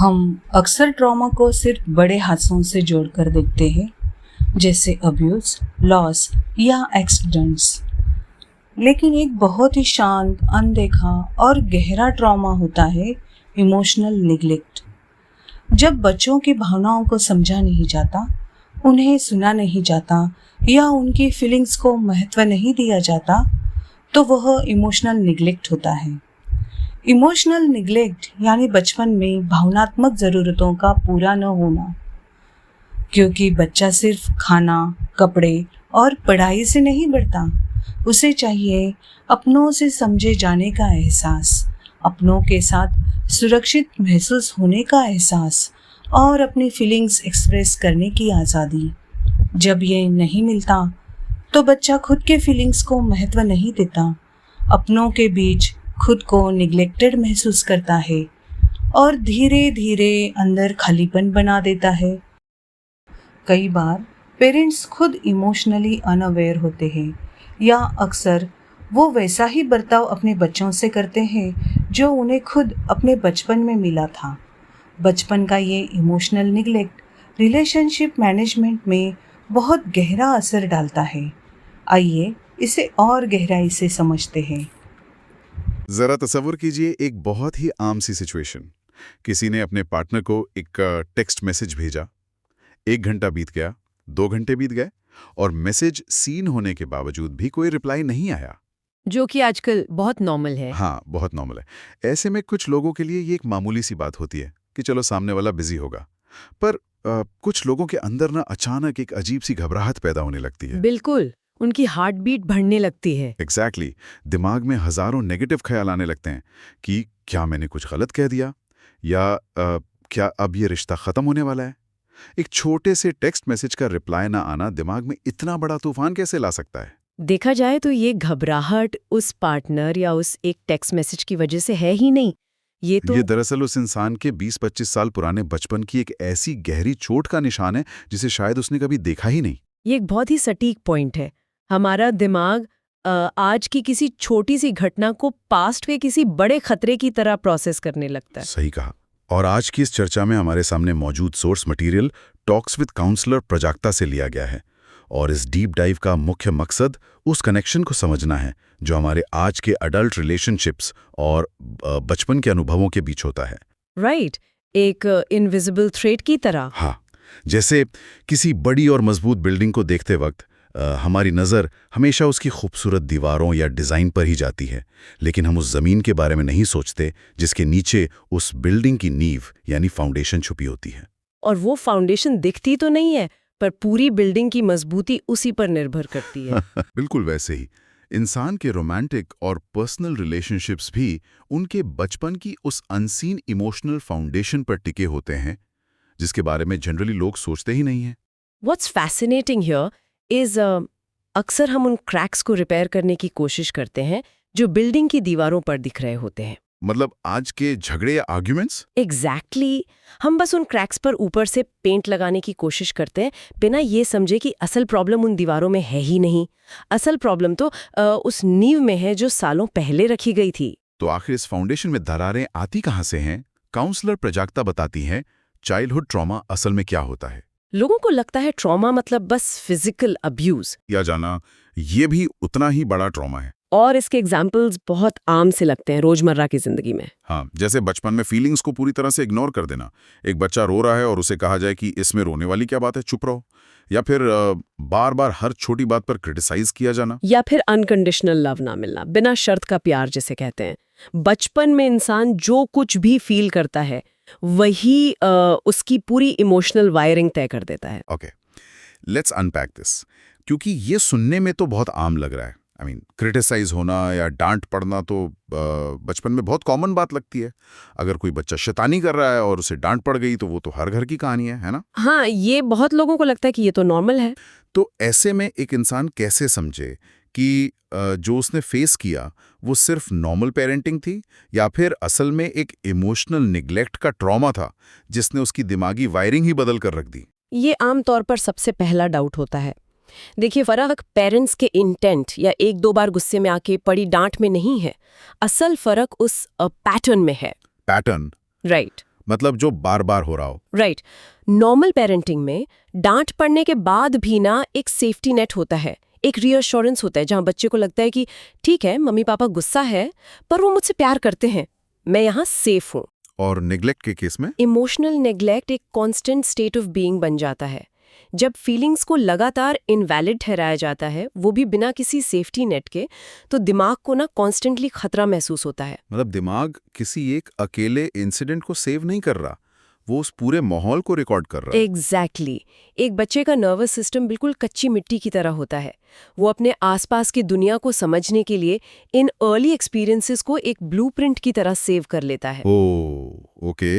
हम अक्सर ट्रॉमा को सिर्फ बड़े हादसों से जोड़कर देखते हैं, जैसे अब्यूज़, लॉस या एक्सीडेंट्स। लेकिन एक बहुत ही शांत, अनदेखा और गहरा ट्रॉमा होता है इमोशनल निग्लेक्ट। जब बच्चों की भावनाओं को समझा नहीं जाता, उन्हें सुना नहीं जाता या उनकी फीलिंग्स को महत्व नहीं दिया जाता, तो वह इमोशनल निग्लेक्ट होता है। इमोशनल निग्लेक्ट यानी बचपन में भावनात्मक ज़रूरतों का पूरा न होना, क्योंकि बच्चा सिर्फ खाना, कपड़े और पढ़ाई से नहीं बढ़ता। उसे चाहिए अपनों से समझे जाने का एहसास, अपनों के साथ सुरक्षित महसूस होने का एहसास और अपनी फीलिंग्स एक्सप्रेस करने की आज़ादी। जब ये नहीं मिलता तो बच्चा खुद के फीलिंग्स को महत्व नहीं देता, अपनों के बीच खुद को निग्लेक्टेड महसूस करता है और धीरे धीरे अंदर खालीपन बना देता है। कई बार पेरेंट्स खुद इमोशनली अनअवेयर होते हैं या अक्सर वो वैसा ही बर्ताव अपने बच्चों से करते हैं जो उन्हें खुद अपने बचपन में मिला था। बचपन का ये इमोशनल निग्लेक्ट रिलेशनशिप मैनेजमेंट में बहुत गहरा असर डालता है। आइए इसे और गहराई से समझते हैं। जरा तसव्वुर कीजिए एक बहुत ही आम सी सिचुएशन। किसी ने अपने पार्टनर को एक टेक्स्ट मैसेज भेजा। 1 घंटा बीत गया, 2 घंटे बीत गए और मैसेज सीन होने के बावजूद भी कोई रिप्लाई नहीं आया, जो कि आजकल बहुत नॉर्मल है। हाँ, बहुत नॉर्मल है। ऐसे में कुछ लोगों के लिए ये एक मामूली सी बात होती है कि चलो सामने वाला बिजी होगा, पर कुछ लोगों के अंदर ना अचानक एक अजीब सी घबराहट पैदा होने लगती है। बिल्कुल, उनकी हार्ट बीट बढ़ने लगती है। एग्जैक्टली। दिमाग में हजारों नेगेटिव ख्याल आने लगते हैं कि क्या मैंने कुछ गलत कह दिया या क्या अब ये रिश्ता खत्म होने वाला है। एक छोटे से टेक्स्ट मैसेज का रिप्लाई ना आना दिमाग में इतना बड़ा तूफान कैसे ला सकता है? देखा जाए तो ये घबराहट उस पार्टनर या उस एक टेक्स्ट मैसेज की वजह से है ही नहीं। ये दरअसल उस इंसान के 20-25 साल पुराने बचपन की एक ऐसी गहरी चोट का निशान है जिसे शायद उसने कभी देखा ही नहीं। ये एक बहुत ही सटीक पॉइंट है। हमारा दिमाग आज की किसी छोटी सी घटना को पास्ट के किसी बड़े खतरे की तरह प्रोसेस करने लगता है। सही कहा। और आज की इस चर्चा में हमारे सामने मौजूद source material talks with counsellor Prajakta से लिया गया है और इस डीप डाइव का मुख्य मकसद उस कनेक्शन को समझना है जो हमारे आज के अडल्ट रिलेशनशिप्स और बचपन के अनुभवों के बीच होता है। राइट, एक इनविजिबल थ्रेड की तरह। हाँ, जैसे किसी बड़ी और मजबूत बिल्डिंग को देखते वक्त हमारी नज़र हमेशा उसकी खूबसूरत दीवारों या डिज़ाइन पर ही जाती है, लेकिन हम उस ज़मीन के बारे में नहीं सोचते जिसके नीचे उस बिल्डिंग की नींव यानी फाउंडेशन छुपी होती है। और वो फाउंडेशन दिखती तो नहीं है, पर पूरी बिल्डिंग की मजबूती उसी पर निर्भर करती है। बिल्कुल वैसे ही इंसान के रोमांटिक और पर्सनल रिलेशनशिप्स भी उनके बचपन की उस अनसीन इमोशनल फाउंडेशन पर टिके होते हैं जिसके बारे में जनरली लोग सोचते ही नहीं हैं। What's fascinating here is अक्सर हम उन क्रैक्स को रिपेयर करने की कोशिश करते हैं जो बिल्डिंग की दीवारों पर दिख रहे होते हैं। मतलब आज के झगड़े या आर्ग्यूमेंट्स? एग्जैक्टली। हम बस उन क्रैक्स पर ऊपर से पेंट लगाने की कोशिश करते हैं बिना ये समझे कि असल प्रॉब्लम उन दीवारों में है ही नहीं। असल प्रॉब्लम तो उस नींव में है जो सालों पहले रखी गई थी। तो आखिर इस फाउंडेशन में दरारें आती कहाँ से हैं? काउंसलर प्रजाक्ता बताती हैं चाइल्डहुड ट्रॉमा असल में क्या होता है। लोगों को लगता है ट्रॉमा मतलब बस फिजिकल अब्यूज या जाना, ये भी उतना ही बड़ा ट्रॉमा है। और इसके एग्जाम्पल्स बहुत आम से लगते हैं रोजमर्रा की जिंदगी में। हाँ, जैसे बचपन में फीलिंग्स को पूरी तरह से इग्नोर कर देना। एक बच्चा रो रहा है और उसे कहा जाए कि इसमें रोने वाली क्या बात है, चुप रहो। या फिर बार बार हर छोटी बात पर क्रिटिसाइज किया जाना। या फिर अनकंडीशनल लव ना मिलना, बिना शर्त का प्यार जिसे कहते हैं। बचपन में इंसान जो कुछ भी फील करता है वही उसकी पूरी इमोशनल वायरिंग तय कर देता है। ओके, लेट्स अनपैक दिस, क्योंकि ये सुनने में तो बहुत आम लग रहा है। क्रिटिसाइज होना या डांट पड़ना तो बचपन में बहुत कॉमन बात लगती है। अगर कोई बच्चा शैतानी कर रहा है और उसे डांट पड़ गई तो वो तो हर घर की कहानी है ना? हाँ, ये बहुत लोगों को लगता है कि ये तो नॉर्मल है। तो ऐसे में एक इंसान कैसे समझे कि जो उसने फेस किया वो सिर्फ नॉर्मल पेरेंटिंग थी या फिर असल में एक इमोशनल निग्लेक्ट का ट्रॉमा था जिसने उसकी दिमागी वायरिंग ही बदल कर रख दी? ये आमतौर पर सबसे पहला डाउट होता है। देखिए, फर्क पेरेंट्स के इंटेंट या 1-2 बार गुस्से में आके पड़ी डांट में नहीं है। असल फर्क उस पैटर्न में है। पैटर्न? राइट। मतलब जो बार बार हो रहा हो। राइट। नॉर्मल पेरेंटिंग में डांट पड़ने के बाद भी ना एक सेफ्टी नेट होता है, एक रीअश्योरेंस होता है, जहां बच्चे को लगता है कि ठीक है, मम्मी पापा गुस्सा है पर वो मुझसे प्यार करते हैं, मैं यहाँ सेफ हूँ। और नेग्लेक्ट के केस में इमोशनल नेग्लेक्ट एक कांस्टेंट स्टेट ऑफ बीइंग बन जाता है। जब फीलिंग्स को लगातार इनवैलिड ठहराया जाता है, वो भी बिना किसी सेफ्टी नेट के, तो दिमाग को ना कॉन्स्टेंटली खतरा महसूस होता है। मतलब दिमाग किसी एक अकेले इंसिडेंट को सेव नहीं कर रहा, वो उस पूरे माहौल को रिकॉर्ड कर रहा है। एग्जैक्टली। एक बच्चे का नर्वस सिस्टम बिल्कुल कच्ची मिट्टी की तरह होता है। वो अपने आसपास की दुनिया को समझने के लिए इन अर्ली एक्सपीरियंसेस को एक ब्लूप्रिंट की तरह सेव कर लेता है। ओके,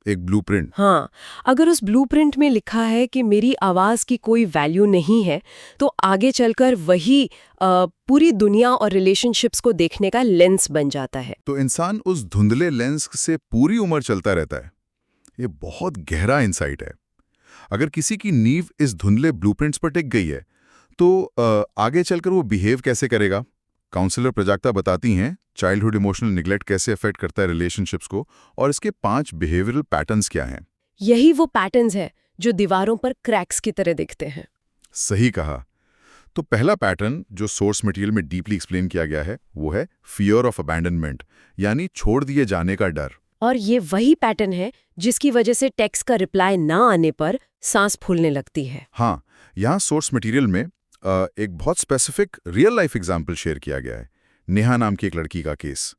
एक ब्लूप्रिंट। हाँ, अगर उस ब्लूप्रिंट में लिखा है कि मेरी आवाज की कोई वैल्यू नहीं है, तो आगे चलकर वही पूरी दुनिया और रिलेशनशिप्स को देखने का लेंस बन जाता है। तो इंसान उस धुंधले लेंस से पूरी उम्र चलता रहता है। ये बहुत गहरा इंसाइट है। अगर किसी की नींव इस धुंधले ब्लूप्रिंट्स पर टिक गई है, तो आगे चलकर वो बिहेव कैसे करेगा? काउंसलर प्रजाक्ता बताती हैं चाइल्डहुड इमोशनल निग्लेक्ट कैसे अफेक्ट करता है रिलेशनशिप्स को, और इसके 5 बिहेवियरल पैटर्न्स क्या हैं। यही वो पैटर्न्स हैं जो दीवारों पर क्रैक्स की तरह दिखते हैं। सही कहा। तो पहला पैटर्न जो सोर्स मटेरियल में डीपली एक्सप्लेन किया गया है वो है फियर ऑफ अबैंडनमेंट, यानी छोड़ दिए जाने का डर। और ये वही पैटर्न है जिसकी वजह से टेक्स्ट का रिप्लाई ना आने पर सांस फूलने लगती है। हाँ, यहाँ सोर्स मटेरियल में एक बहुत specific real life example share किया गया है। नेहा नाम की एक लड़की का केस,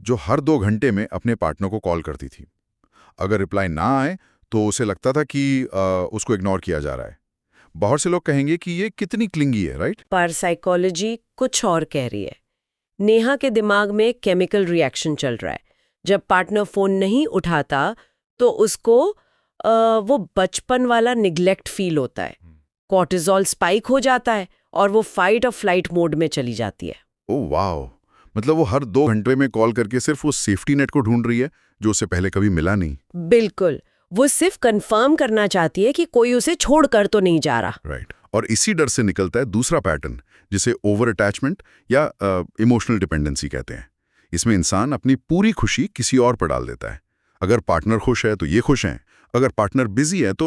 जो हर 2 घंटे में अपने पार्टनर को कॉल करती थी। अगर रिप्लाई ना आए तो उसे लगता था कि उसको इग्नोर किया जा रहा है। बहुत से लोग कहेंगे कि ये कितनी क्लिंगी है, राइट? पर साइकोलॉजी कुछ और कह रही है। नेहा के दिमाग में केमिकल रिएक्शन चल रहा है। जब पार्टनर फोन नहीं उठाता तो उसको वो बचपन वाला निग्लेक्ट फील होता है, कॉर्टिसोल स्पाइक हो जाता है और वो फाइट और फ्लाइट मोड में चली जाती है। ओह वाओ, मतलब वो हर 2 घंटे में कॉल करके सिर्फ वो सेफ्टी नेट को ढूंढ रही है जो उसे पहले कभी मिला नहीं। बिल्कुल, वो सिर्फ कंफर्म करना चाहती है कि कोई उसे छोड़कर तो नहीं जा रहा। राइट। और इसी डर से निकलता है दूसरा पैटर्न, जिसे ओवर अटैचमेंट या इमोशनल डिपेंडेंसी कहते हैं। इसमें इंसान अपनी पूरी खुशी किसी और पर डाल देता है। अगर पार्टनर खुश है तो ये खुश हैं, अगर पार्टनर बिजी है तो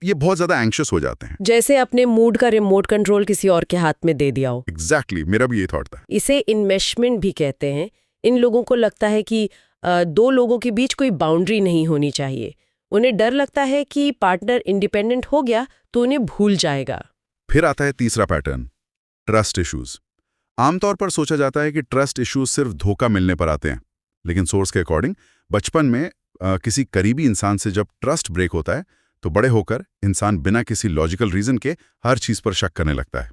ये बहुत ज्यादा एंग्शियस हो जाते हैं। जैसे अपने मूड का रिमोट कंट्रोल किसी और के हाथ में दे दिया हो। एग्जैक्टली, मेरा भी ये थॉट था। इसे इन्मेशमेंट भी कहते हैं। इन लोगों को लगता है कि 2 लोगों के बीच कोई बाउंड्री नहीं होनी चाहिए। उन्हें डर लगता है कि पार्टनर इंडिपेंडेंट हो गया तो उन्हें भूल जाएगा। फिर आता है तीसरा पैटर्न, ट्रस्ट इश्यूज। आमतौर पर सोचा जाता है कि ट्रस्ट इश्यूज सिर्फ धोखा मिलने पर आते हैं, लेकिन सोर्स के अकॉर्डिंग बचपन में किसी करीबी इंसान से जब ट्रस्ट ब्रेक होता है तो बड़े होकर इंसान बिना किसी लॉजिकल रीजन के हर चीज पर शक करने लगता है।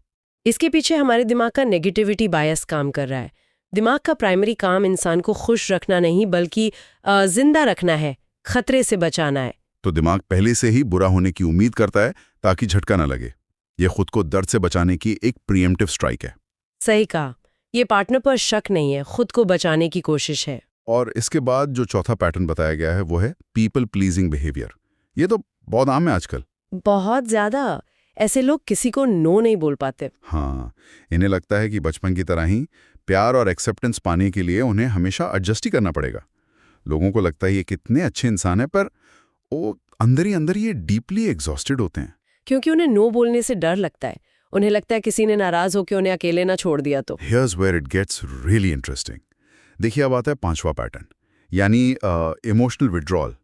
इसके पीछे हमारे दिमाग का नेगेटिविटी बायस काम कर रहा है। दिमाग का प्राइमरी काम इंसान को खुश रखना नहीं बल्कि जिंदा रखना है, खतरे से बचाना है। तो दिमाग पहले से ही बुरा होने की उम्मीद करता है ताकि झटका न लगे। ये खुद को दर्द से बचाने की एक प्रीएम्प्टिव स्ट्राइक है। सही कहा, ये पार्टनर पर शक नहीं है, खुद को बचाने की कोशिश है। और इसके बाद जो चौथा पैटर्न बताया गया है वो है पीपल प्लीजिंग बिहेवियर। ये तो बहुत आम है आजकल। बहुत ज्यादा। ऐसे लोग किसी को नो नहीं बोल पाते। हाँ, इन्हें लगता है कि बचपन की तरह ही प्यार और एक्सेप्टेंस पाने के लिए उन्हें हमेशा एडजस्ट ही करना पड़ेगा। लोगों को लगता है ये कितने अच्छे इंसान है, पर वो अंदर ही अंदर ये डीपली एग्जॉस्टेड होते हैं। क्योंकि उन्हें नो बोलने से डर लगता है। उन्हें लगता है किसी ने नाराज होकर उन्हें अकेले ना छोड़ दिया तो। Here's where it gets really interesting. देखिए, अब आता है 5वां पैटर्न, यानी इमोशनल विड्रॉल।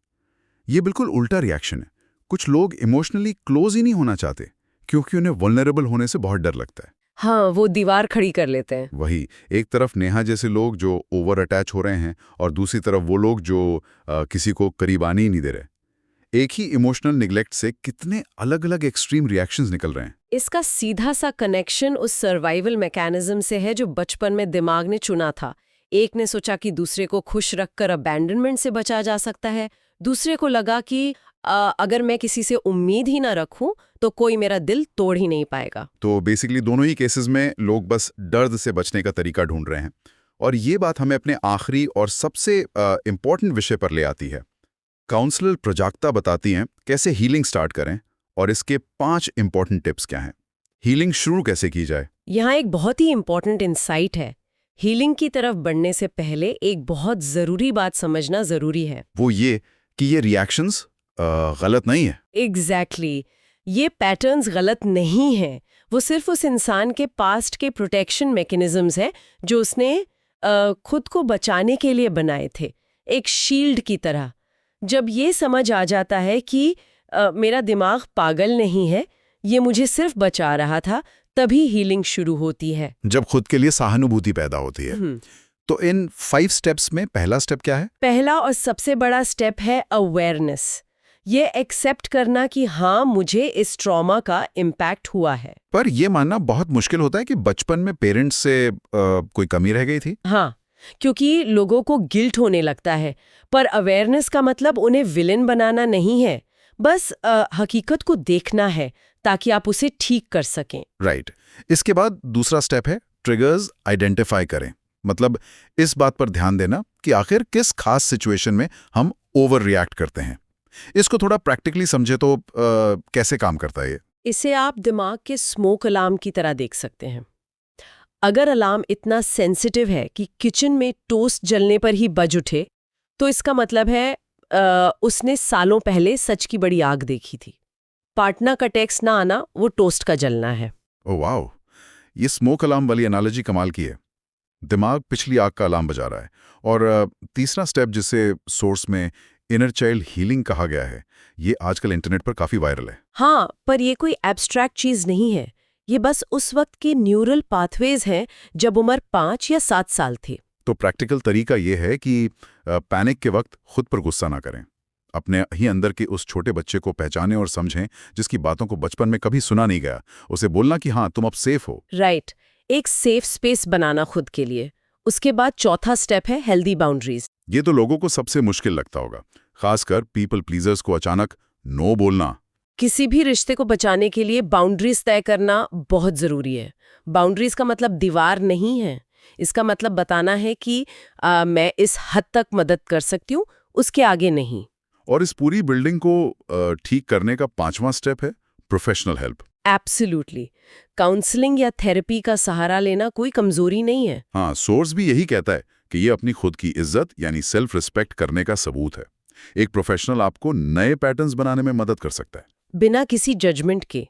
ये बिल्कुल उल्टा रिएक्शन है। कुछ लोग इमोशनली क्लोज ही नहीं होना चाहते क्योंकि उन्हें वल्नरेबल होने से बहुत डर लगता है। हाँ, वो दीवार खड़ी कर लेते हैं। वही, एक तरफ नेहा जैसे लोग जो ओवर अटैच हो रहे हैं और दूसरी तरफ वो लोग जो किसी को करीब आने ही नहीं दे रहे। एक ही इमोशनल निग्लेक्ट से कितने अलग अलग एक्सट्रीम रिएक्शंस निकल रहे हैं। इसका सीधा सा कनेक्शन उस सर्वाइवल मैकेनिज्म से है जो बचपन में दिमाग ने चुना था। एक ने सोचा कि दूसरे को खुश रखकर अबैंडनमेंट से बचा जा सकता है। दूसरे को लगा कि अगर मैं किसी से उम्मीद ही ना रखूं तो कोई मेरा दिल तोड़ ही नहीं पाएगा। तो बेसिकली दोनों ही केसेस में लोग बस दर्द से बचने का तरीका ढूंढ रहे हैं। और ये बात हमें अपने आखिरी और सबसे इम्पॉर्टेंट विषय पर ले आती है। काउंसलर प्रजाक्ता बताती हैं कैसे हीलिंग स्टार्ट करें और इसके 5 इंपॉर्टेंट टिप्स क्या हैं। हीलिंग शुरू कैसे की जाए? यहाँ एक बहुत ही इंपॉर्टेंट इंसाइट है। हीलिंग की तरफ बढ़ने से पहले एक बहुत ज़रूरी बात समझना ज़रूरी है। वो ये कि ये रिएक्शंस गलत नहीं है। एग्जैक्टली ये पैटर्न्स गलत नहीं हैं। वो सिर्फ उस इंसान के पास्ट के प्रोटेक्शन मैकेनिज्म्स हैं जो उसने खुद को बचाने के लिए बनाए थे, एक शील्ड की तरह। जब ये समझ आ जाता है कि मेरा दिमाग पागल नहीं है, ये मुझे सिर्फ बचा रहा था, तभी हीलिंग शुरू होती है। जब खुद के लिए सहानुभूति पैदा होती है। तो इन 5 स्टेप्स में पहला स्टेप क्या है? पहला और सबसे बड़ा स्टेप है अवेयरनेस। ये एक्सेप्ट करना कि हाँ, मुझे इस ट्रॉमा का इम्पैक्ट हुआ है। पर ये मानना बहुत मुश्किल होता है कि बचपन में पेरेंट्स से कोई कमी रह गई थी। हाँ, क्योंकि लोगों को गिल्ट होने लगता है। पर अवेयरनेस का मतलब उन्हें विलेन बनाना नहीं है, बस हकीकत को देखना है ताकि आप उसे ठीक कर सकें। राइट। इसके बाद दूसरा स्टेप है ट्रिगर्स आइडेंटिफाई करें। मतलब इस बात पर ध्यान देना कि आखिर किस खास सिचुएशन में हम ओवर रिएक्ट करते हैं। इसको थोड़ा प्रैक्टिकली समझे तो कैसे काम करता है ये? इसे आप दिमाग के स्मोक अलार्म की तरह देख सकते हैं। अगर अलार्म इतना सेंसिटिव है कि किचन में टोस्ट जलने पर ही बज उठे, तो इसका मतलब है उसने सालों पहले सच की बड़ी आग देखी थी। पार्टनर का टेक्स्ट ना आना, वो टोस्ट का जलना है। ओह वाओ, ये स्मोक अलार्म वाली एनालॉजी कमाल की है। दिमाग पिछली आग का अलार्म बजा रहा है। और तीसरा स्टेप, जिसे सोर्स में इनर चाइल्ड हीलिंग कहा गया है, ये आजकल इंटरनेट पर काफी वायरल है। हाँ, पर ये कोई एब्स्ट्रैक्ट चीज नहीं है। ये बस उस वक्त के न्यूरल पाथवेज हैं जब उम्र 5 या 7 साल थी। तो प्रैक्टिकल तरीका ये है कि पैनिक के वक्त खुद पर गुस्सा ना करें। अपने ही अंदर के उस छोटे बच्चे को पहचानें और समझें जिसकी बातों को बचपन में कभी सुना नहीं गया। उसे बोलना कि हाँ, तुम अब सेफ हो। राइट, एक सेफ स्पेस बनाना खुद के लिए। उसके बाद चौथा स्टेप है हेल्दी बाउंड्रीज। ये तो लोगों को सबसे मुश्किल लगता होगा, खासकर पीपल प्लीजर्स को अचानक नो बोलना। किसी भी रिश्ते को बचाने के लिए बाउंड्रीज तय करना बहुत जरूरी है। बाउंड्रीज का मतलब दीवार नहीं है। इसका मतलब बताना है कि मैं इस हद तक मदद कर सकती हूँ, उसके आगे नहीं। और इस पूरी बिल्डिंग को ठीक करने का 5वां स्टेप है प्रोफेशनल हेल्प। एब्सोल्युटली, काउंसलिंग या थेरेपी का सहारा लेना कोई कमजोरी नहीं है। हाँ, सोर्स भी यही कहता है कि ये अपनी खुद की इज्जत यानी सेल्फ रिस्पेक्ट करने का सबूत है। एक प्रोफेशनल आपको नए पैटर्न्स बनाने में मदद कर सकता है, बिना किसी जजमेंट के।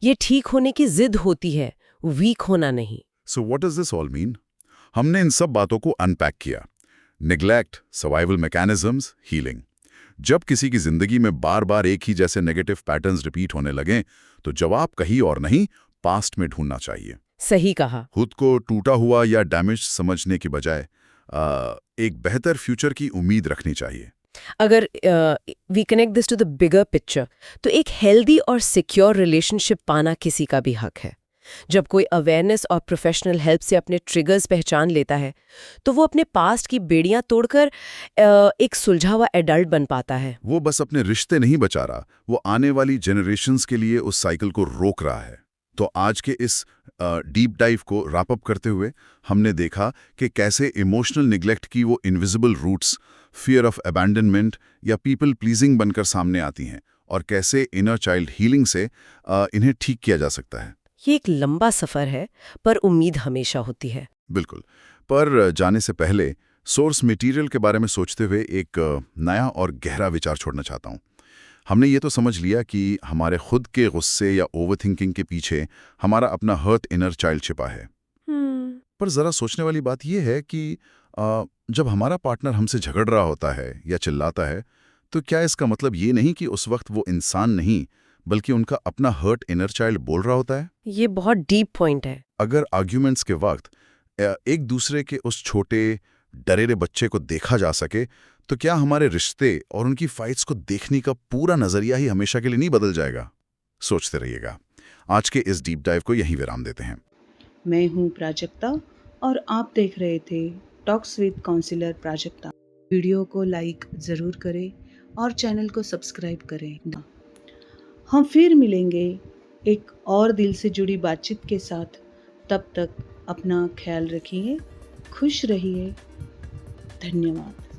ये ठीक होने की जिद होती है, वीक होना नहीं। So what does this all mean? हमने इन सब बातों को अनपैक किया। Neglect, survival mechanisms, healing. जब किसी की जिंदगी में बार बार एक ही जैसे नेगेटिव पैटर्न्स रिपीट होने लगें, तो जवाब कहीं और नहीं, पास्ट में ढूंढना चाहिए। सही कहा। खुद को टूटा हुआ या डैमेज समझने की बजाय एक बेहतर फ्यूचर की उम्मीद रखनी चाहिए। अगर we connect this to the bigger picture, तो एक हेल्दी और सिक्योर रिलेशनशिप पाना किसी का भी हक है। जब कोई अवेयरनेस और प्रोफेशनल हेल्प से अपने ट्रिगर्स पहचान लेता है, तो वो अपने पास्ट की बेड़ियां तोड़कर एक सुलझा हुआ एडल्ट बन पाता है। वो बस अपने रिश्ते नहीं बचा रहा, वो आने वाली जनरेशन्स के लिए उस साइकिल को रोक रहा है। तो आज के इस डीप डाइव को रैप अप करते हुए हमने देखा कि कैसे इमोशनल निग्लेक्ट की वो invisible roots fear of abandonment या पीपल प्लीजिंग बनकर सामने आती हैं, और कैसे इनर चाइल्ड हीलिंग से इन्हें ठीक किया जा सकता है। ये एक लंबा सफर है, पर उम्मीद हमेशा होती है। बिल्कुल। पर जाने से पहले सोर्स मटेरियल के बारे में सोचते हुए एक नया और गहरा विचार छोड़ना चाहता हूँ। हमने ये तो समझ लिया कि हमारे खुद के गुस्से या ओवरथिंकिंग के पीछे हमारा अपना हर्ट इनर चाइल्ड छिपा है। पर ज़रा सोचने वाली बात यह है कि जब हमारा पार्टनर हमसे झगड़ रहा होता है या चिल्लाता है, तो क्या इसका मतलब ये नहीं कि उस वक्त वो इंसान नहीं, बल्कि उनका अपना हर्ट इनर चाइल्ड बोल रहा होता है? ये बहुत डीप पॉइंट है। अगर आर्ग्यूमेंट्स के वक्त एक दूसरे के उस छोटे डरेरे बच्चे को देखा जा सके, तो क्या हमारे रिश्ते और उनकी फाइट्स को देखने का पूरा नजरिया ही हमेशा के लिए नहीं बदल जाएगा? सोचते रहिएगा। आज के इस डीप डाइव को यहीं विराम देते हैं। मैं हूँ प्राजक्ता और आप देख रहे थे talks with counsellor Prajakta. Video को लाइक ज़रूर करें और चैनल को सब्सक्राइब करें। हम फिर मिलेंगे एक और दिल से जुड़ी बातचीत के साथ। तब तक अपना ख्याल रखिए, खुश रहिए। धन्यवाद।